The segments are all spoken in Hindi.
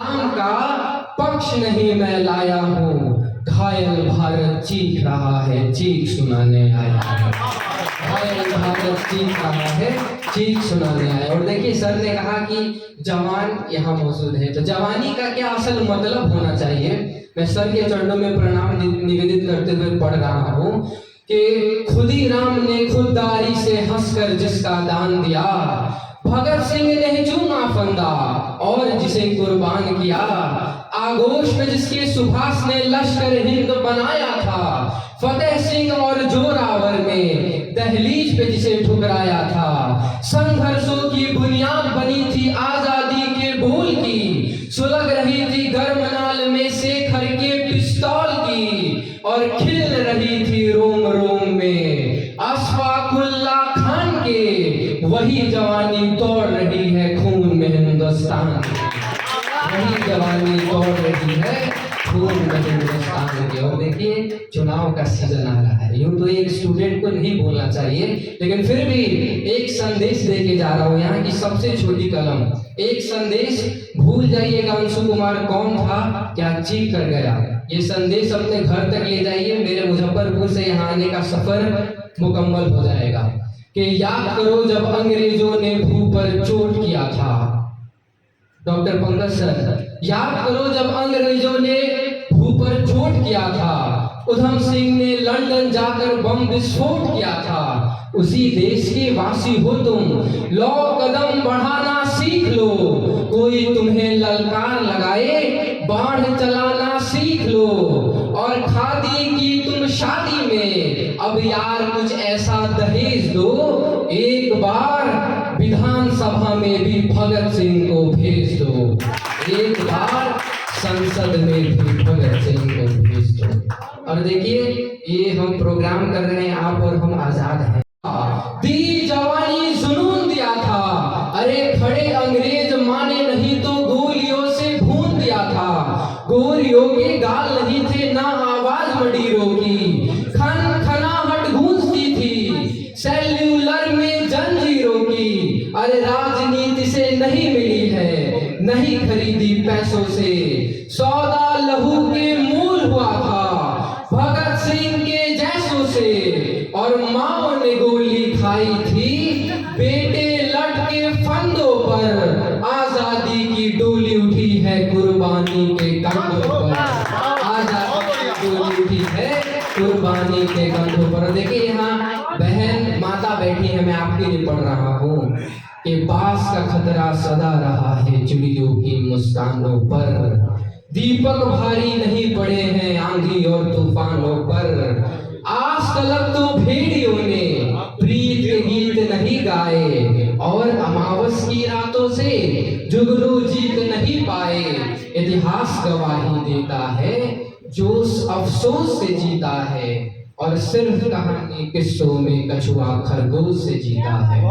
राम का पक्ष नहीं मैं लाया हूँ, घायल भारत चीख रहा है, चीख सुनाने आया है। घायल भारत चीख रहा है, चीख सुनाने आया। और देखिए सर ने कहा कि जवान यहाँ मौजूद है, तो जवानी का क्या असल मतलब होना चाहिए। मैं सर के चरणों में प्रणाम निवेदित करते हुए पढ़ रहा हूँ कि खुदी राम ने खुददारी से हंसकर जिसका दान दिया, भगत सिंह ने चूमा फंदा और जिसे कुर्बान किया, आगोश में जिसके सुभाष ने लश्कर हिंद बनाया था, फतेह सिंह और जोरावर में दहलीज पे जिसे ठुकराया था, संघर्षों की बुनियाद बनी थी आजादी के बोल की, सुलग रही थी गर्म नाल में शेखर के पिस्तौल की, और खिल रही थी रोम रोम में अशफाकुल्ला खान के, वही जवानी दौड़ रही है खून में हिंदुस्तान, वही जवानी दौड़ रही है खून में हिंदुस्तान के। और देखिए चुनाव का सीजन आ रहा है, यूं तो एक स्टूडेंट को नहीं बोलना चाहिए, लेकिन फिर भी एक संदेश देके जा रहा हूँ। यहाँ की सबसे छोटी कलम, एक संदेश, भूल जाइएगा अंशु कुमार कौन था, क्या चीख कर गया। ये संदेश अपने घर तक ले जाइए, मेरे मुजफ्फरपुर से यहाँ आने का सफर मुकम्मल हो जाएगा। कि याद करो जब अंग्रेजों ने भू पर चोट किया था, डॉक्टर पंकज सर, याद करो जब अंग्रेजों ने भू पर चोट किया था, उधम सिंह ने लंदन जाकर बम विस्फोट किया था, उसी देश के वासी हो तुम, लो कदम बढ़ाना सीख लो, कोई तुम्हें ललकार लगाए बाढ़ चलाना सीख लो, और खादी की तुम शादी में अब यार कुछ ऐसा दहेज दो, एक बार विधानसभा में भी भगत सिंह को भेज दो, एक बार संसद में भी भगत सिंह को भेज दो। और देखिए ये हम प्रोग्राम कर रहे हैं, आप और हम आजाद हैं। दी जवानी जुनून दिया था, अरे खड़े अंग्रेज माने नहीं तो गोलियों से भून दिया था, गोरियों के गाल नहीं थे ना आवाज मडीरों की, खन खनाहट गूंजती थी सेल्यूलर में जंजीरों की, अरे राजनीति से नहीं मिली है, नहीं खरीदी पैसों से, सौदा लहू के मूल हुआ था भगत सिंह के जैसों से, और माँ ने गोली खाई थी बेटे लटके फंदों पर, आजादी की डोली उठी है कुर्बानी के कंधों पर, आजादी की डोली उठी है कुर्बानी के कंधों पर। देखिए यहाँ बहन माता बैठी है, मैं आपके लिए पढ़ रहा हूँ कि बास का खतरा सदा रहा है चिड़ियों की मुस्कानों पर, दीपक भारी नहीं पड़े हैं आंधी और तूफानों पर, आज तलक तो भेड़ियों ने प्रीत के गीत नहीं गाए, और अमावस की रातों से जुगनू जीत नहीं पाए, इतिहास गवाही देता है जोश अफसोस से जीता है, और सिर्फ कहानी किस्सों में कछुआ खरगोश से जीता है,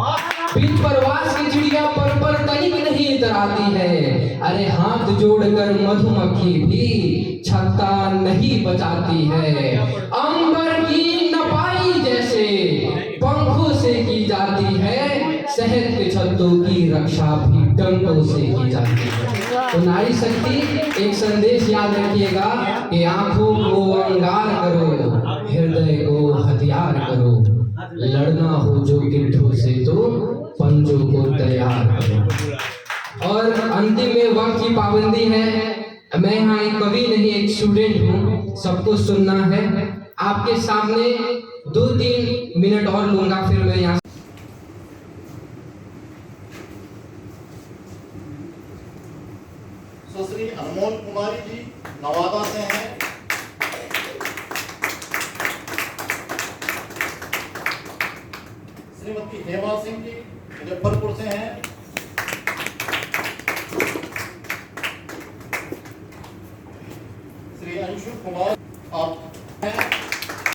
बिन परवास की चिड़िया पर तनिक नहीं इतराती है, अरे हाथ जोड़कर मधुमक्खी भी छत्ता नहीं बचाती है, अंबर की नपाई जैसे पंखों से की जाती है, शहद के छत्तों की रक्षा भी डंकों से की जाती है। तो नारी शक्ति, एक संदेश याद रखिएगा कि आंखों को अंगार करो, हृदय को हथियार करो, लड़ना हो जो गिद्धों से तो पंजों को तैयार करो। और अंतिम में वक्त की पाबंदी है, मैं यहाँ एक कवि नहीं एक स्टूडेंट हूँ, सबको सुनना है। आपके सामने 2-3 मिनट और लूंगा, फिर मैं यहाँ सुश्री अनमोल कुमारी जी नवादा से हैं, श्रीमती हेमा सिंह जी मुजफ्फरपुर से हैं,